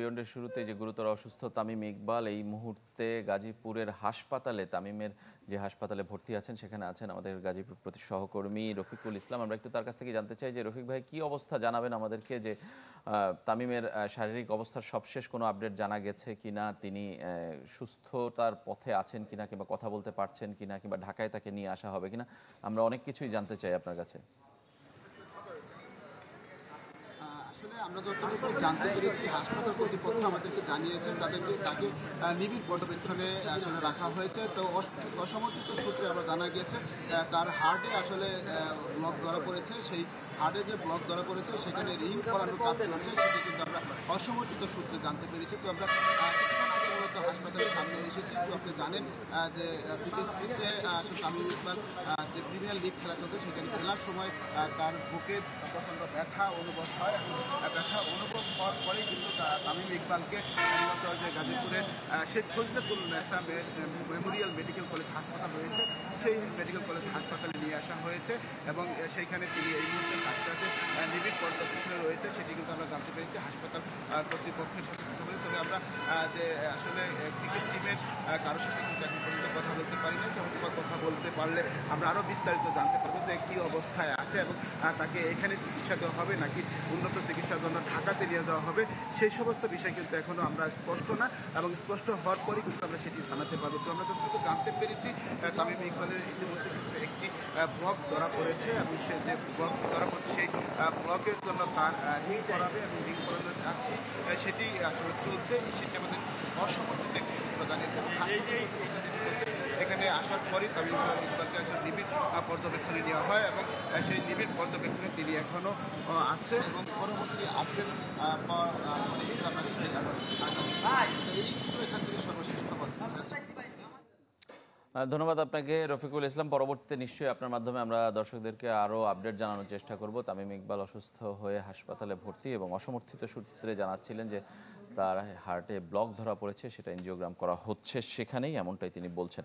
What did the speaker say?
পিরিয়ডের শুরুতে যে গুরুতর অসুস্থ তামিম ইকবাল এই মুহূর্তে গাজীপুরের হাসপাতালে, তামিমের যে হাসপাতালে ভর্তি আছেন সেখানে আছেন আমাদের গাজীপুর প্রতি সহকর্মী রফিকুল ইসলাম। আমরা একটু তার কাছ থেকে জানতে চাই যে রফিক ভাই কি অবস্থা, জানাবেন আমাদেরকে যে তামিমের শারীরিক অবস্থার সবশেষ কোনো আপডেট জানা গেছে কিনা, তিনি সুস্থতার পথে আছেন কিনা, কিংবা কথা বলতে পারছেন কিনা, কিংবা ঢাকায় তাকে নিয়ে আসা হবে কিনা, আমরা অনেক কিছুই জানতে চাই আপনার কাছে। আসলে আমরা যতটুকু জানতে পেরেছি, হাসপাতাল কর্তৃপক্ষ আমাদেরকে জানিয়েছেন তাকে নিবিড় পর্যবেক্ষণে আসলে রাখা হয়েছে। তো অসমর্থিত সূত্রে আমরা জানা গিয়েছে তার হার্টে আসলে ব্লক ধরা পড়েছে। সেই হার্টে যে ব্লক ধরা পড়েছে সেখানে রিং করানোর কাজ চলছে, সেটি কিন্তু আমরা অসমর্থিত সূত্রে জানতে পেরেছি। তো আমরা কিছুক্ষণ আগে মূলত হাসপাতালের সামনে এসেছি। তো আপনি জানেন যে পিকেএসপিতে আসলে তামিম ইকবাল যে প্রিমিয়ার লিগ খেলা চলছে, সেখানে খেলার সময় তার বুকে প্রচণ্ড ব্যথা অনুভব হয়। ব্যথা অনুভব হওয়ার পরেই কিন্তু তামিম ইকবালকে মূলত যে গাজীপুরের Sheikh Fazilatunnesa Memorial medical college হাসপাতাল রয়েছে, সেই মেডিকেল কলেজ হাসপাতালে নিয়ে আসা হয়েছে এবং সেইখানে তিনি এই মুহূর্তে ডাক্তারদের নিবিড় পর্যবেক্ষণে রয়েছে, সেটি কিন্তু আমরা জানতে পেরেছি হাসপাতাল কর্তৃপক্ষের সাথে কথা বলে। তবে আমরা যে আসলে ক্রিকেট টিমের কারোর সাথে কিন্তু এখন পর্যন্ত কথা বলতে পারি না, যেমন কথা বলতে পারলে আমরা আরও বিস্তারিত জানতে পারবো যে কী অবস্থায় আছে এবং তাকে এখানে চিকিৎসা দেওয়া হবে নাকি উন্নত চিকিৎসার জন্য ঢাকাতে নিয়ে যাওয়া হবে, সেই সমস্ত বিষয় কিন্তু এখনও আমরা স্পষ্ট না, এবং স্পষ্ট হওয়ার পরই কিন্তু আমরা সেটি জানাতে পারবো। তো আমরা যতটুকু জানতে পেরেছি তামিম ইকবালের ইতিমধ্যে কিন্তু একটি ব্লক ধরা পড়েছে এবং সে যে ব্লক ধরা পড়েছে সেই ব্লকের জন্য তার রিং করাবে এবং রিং করানোর কাজটি সেটি আসলে চলছে, সেটি আমাদের অসমর্থিত একটি সূত্র জানিয়েছে। এখানে আসার পরই তামিম ইকবালকে আসলে নিবিড় পর্যবেক্ষণে নেওয়া হয় এবং সেই নিবিড় পর্যবেক্ষণে তিনি এখনও আছে এবং পরবর্তী আপডেট এই ছিল এখান থেকে সর্বশেষ খবর। ধন্যবাদ আপনাকে রফিকুল ইসলাম। পরবর্তীতে নিশ্চয়ই আপনার মাধ্যমে আমরা দর্শকদেরকে আরও আপডেট জানানোর চেষ্টা করব। তামিম ইকবাল অসুস্থ হয়ে হাসপাতালে ভর্তি এবং অসমর্থিত সূত্রে জানাচ্ছিলেন যে তার হার্টে ব্লক ধরা পড়েছে, সেটা এনজিওগ্রাম করা হচ্ছে সেখানেই, এমনটাই তিনি বলছেন।